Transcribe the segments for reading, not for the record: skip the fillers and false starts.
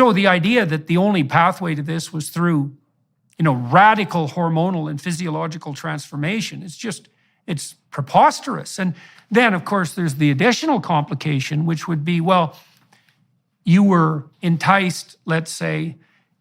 So the idea that the only pathway to this was through, radical hormonal and physiological transformation, it's preposterous. And then, of course, there's the additional complication, which would be, well, you were enticed, let's say,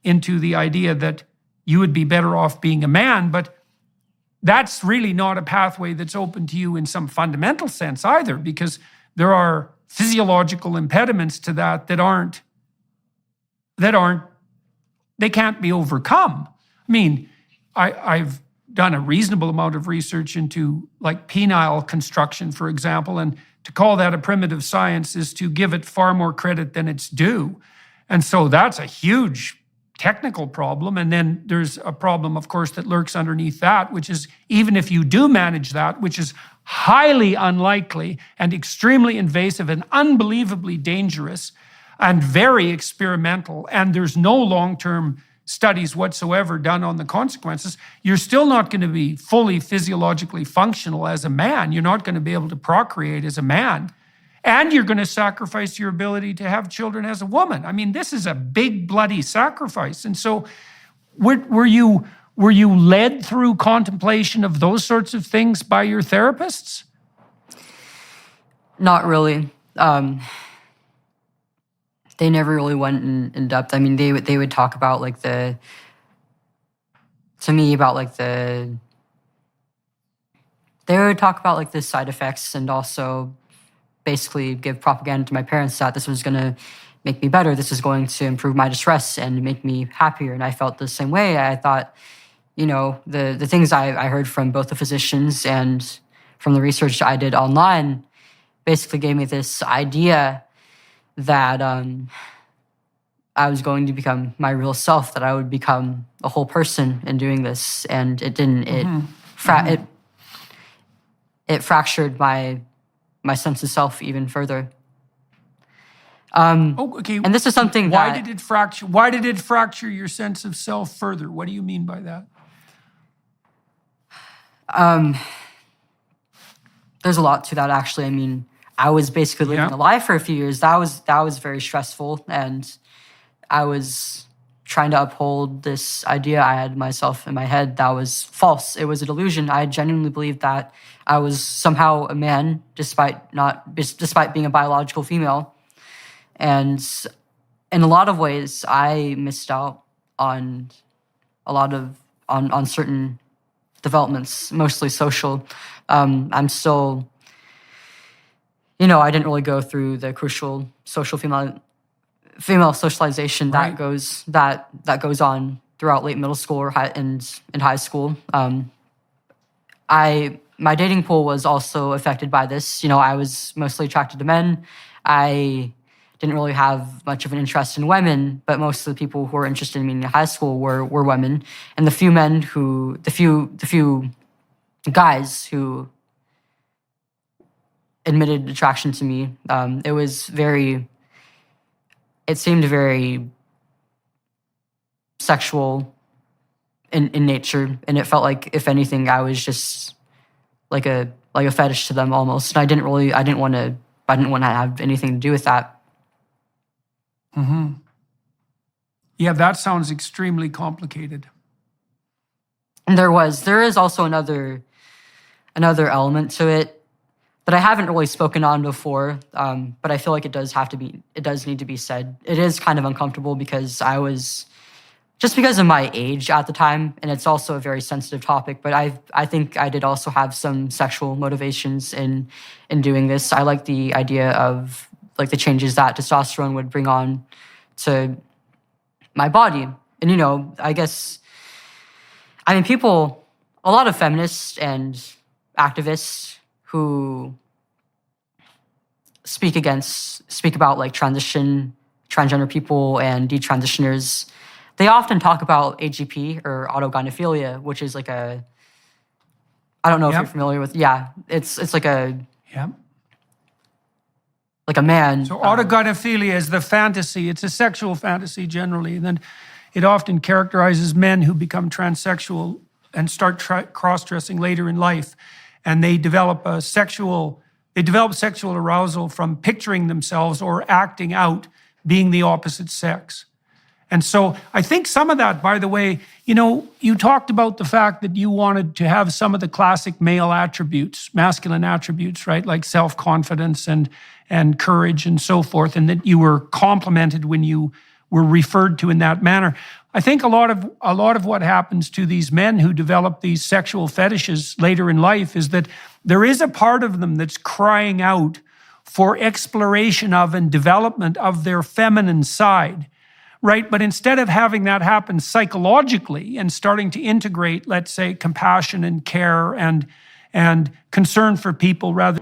into the idea that you would be better off being a man, but that's really not a pathway that's open to you in some fundamental sense either, because there are physiological impediments to that they can't be overcome. I mean, I've done a reasonable amount of research into like penile construction, for example, and to call that a primitive science is to give it far more credit than it's due. And so that's a huge technical problem. And then there's a problem, of course, that lurks underneath that, which is even if you do manage that, which is highly unlikely and extremely invasive and unbelievably dangerous and very experimental, and there's no long-term studies whatsoever done on the consequences, you're still not going to be fully physiologically functional as a man. You're not going to be able to procreate as a man. And you're going to sacrifice your ability to have children as a woman. I mean, this is a big, bloody sacrifice. And so were you led through contemplation of those sorts of things by your therapists? Not really. They never really went in depth. I mean, they would talk about the side effects, and also basically give propaganda to my parents that this was going to make me better. This is going to improve my distress and make me happier. And I felt the same way. I thought, the things I heard from both the physicians and from the research I did online basically gave me this idea that I was going to become my real self, that I would become a whole person in doing this. And it didn't. It fractured my sense of self even further. Okay. And this is something Why did it fracture your sense of self further? What do you mean by that? There's a lot to that, actually. I mean, I was basically living a lie for a few years. That was very stressful, and I was trying to uphold this idea I had myself in my head that was false. It was a delusion. I genuinely believed that I was somehow a man, despite being a biological female. And in a lot of ways, I missed out on on certain developments, mostly social. I'm still, I didn't really go through the crucial social female socialization that goes on throughout late middle school or in high school. My dating pool was also affected by this. I was mostly attracted to men. I didn't really have much of an interest in women, but most of the people who were interested in me in high school were women. And the few guys who admitted attraction to me, it seemed very sexual in nature, and it felt like, if anything, I was just like a fetish to them almost. And I didn't want to have anything to do with that. Mm-hmm. Yeah, that sounds extremely complicated. And there is also another element to it that I haven't really spoken on before, but I feel like it does need to be said. It is kind of uncomfortable because because of my age at the time, and it's also a very sensitive topic, but I think I did also have some sexual motivations in doing this. I like the idea of the changes that testosterone would bring on to my body. And a lot of feminists and activists who speak about transgender people and detransitioners, they often talk about AGP or autogynephilia, which is I don't know if you're familiar with. Yeah, it's like a man. So autogynephilia is the fantasy. It's a sexual fantasy generally, and then it often characterizes men who become transsexual and start cross-dressing later in life, and they develop sexual arousal from picturing themselves or acting out being the opposite sex. And so I think some of that, by the way, you know, you talked about the fact that you wanted to have some of the classic male attributes, masculine attributes, right? Like self-confidence and courage and so forth, and that you were complimented when you were referred to in that manner. I think a lot of what happens to these men who develop these sexual fetishes later in life is that there is a part of them that's crying out for exploration of and development of their feminine side. Right? But instead of having that happen psychologically and starting to integrate, let's say, compassion and care and concern for people rather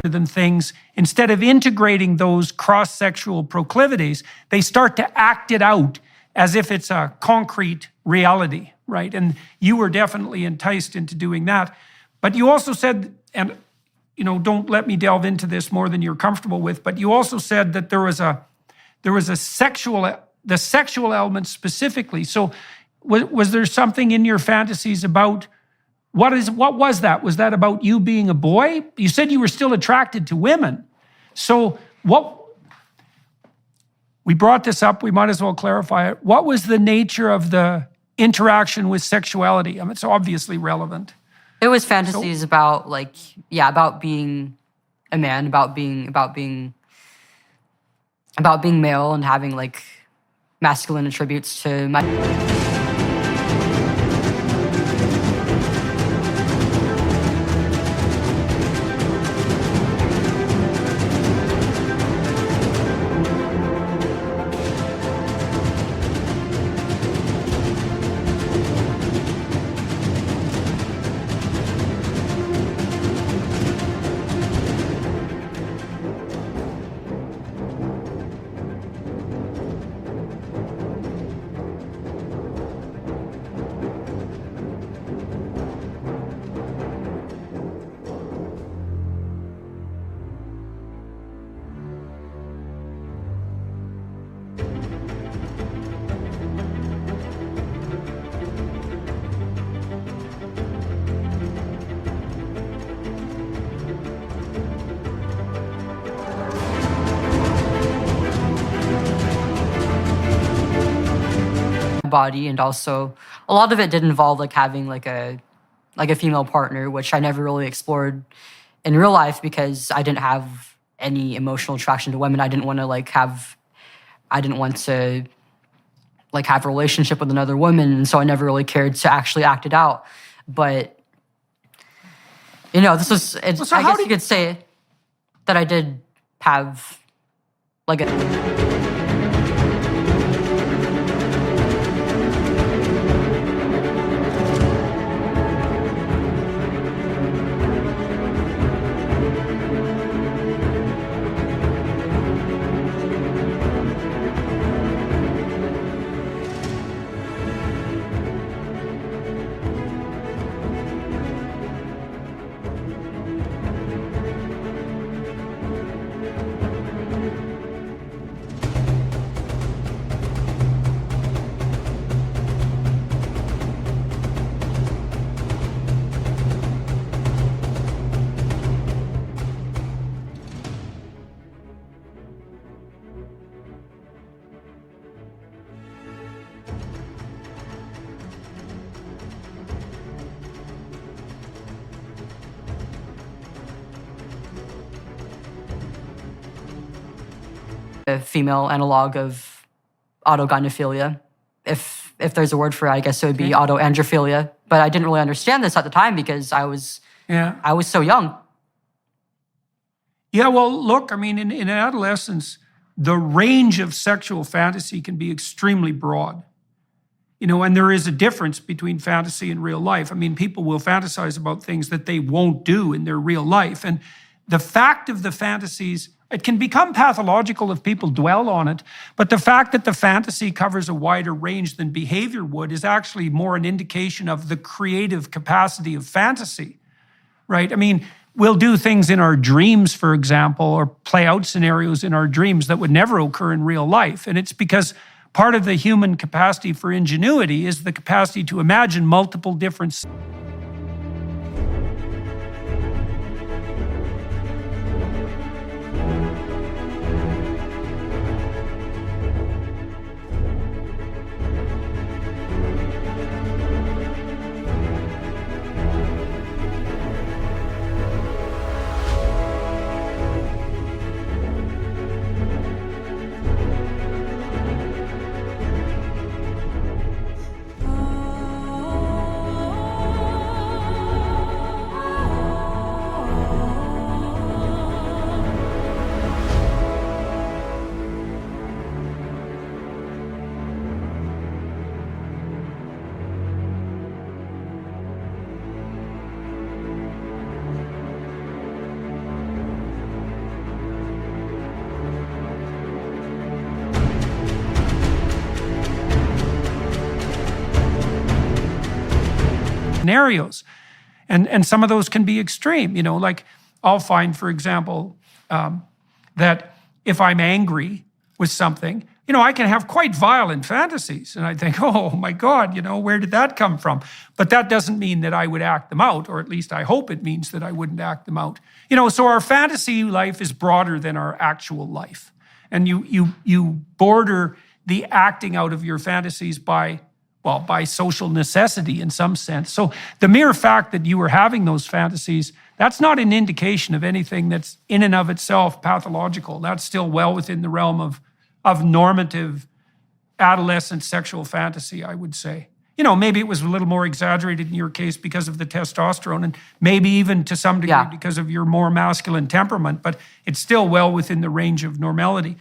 than things, instead of integrating those cross-sexual proclivities, they start to act it out as if it's a concrete reality, right? And you were definitely enticed into doing that. But you also said, and you know, don't let me delve into this more than you're comfortable with, but you also said that there was a sexual element specifically. So was there something in your fantasies about what was that? Was that about you being a boy? You said you were still attracted to women. So we brought this up, we might as well clarify it. What was the nature of the interaction with sexuality? I mean, it's obviously relevant. It was fantasies about about being a man, about being male and having like masculine attributes to my body, and also a lot of it did involve like having like a female partner, which I never really explored in real life because I didn't have any emotional attraction to women. I didn't want to have a relationship with another woman, and so I never really cared to actually act it out. But you know, this was I guess you could say that I did have like a female analog of autogynephilia. if there's a word for it, I guess it would be autoandrophilia. But I didn't really understand this at the time because I was so young. Yeah, well, look, I mean, in adolescence, the range of sexual fantasy can be extremely broad. And there is a difference between fantasy and real life. I mean, people will fantasize about things that they won't do in their real life. And the fact of the fantasies, it can become pathological if people dwell on it, but the fact that the fantasy covers a wider range than behavior would is actually more an indication of the creative capacity of fantasy, right? I mean, we'll do things in our dreams, for example, or play out scenarios in our dreams that would never occur in real life. And it's because part of the human capacity for ingenuity is the capacity to imagine multiple different scenarios. And some of those can be extreme, like I'll find, for example, that if I'm angry with something, I can have quite violent fantasies. And I think, oh my God, where did that come from? But that doesn't mean that I would act them out, or at least I hope it means that I wouldn't act them out. So our fantasy life is broader than our actual life. And you border the acting out of your fantasies by social necessity in some sense. So the mere fact that you were having those fantasies, that's not an indication of anything that's in and of itself pathological. That's still well within the realm of normative adolescent sexual fantasy, I would say. Maybe it was a little more exaggerated in your case because of the testosterone, and maybe even to some degree because of your more masculine temperament, but it's still well within the range of normality.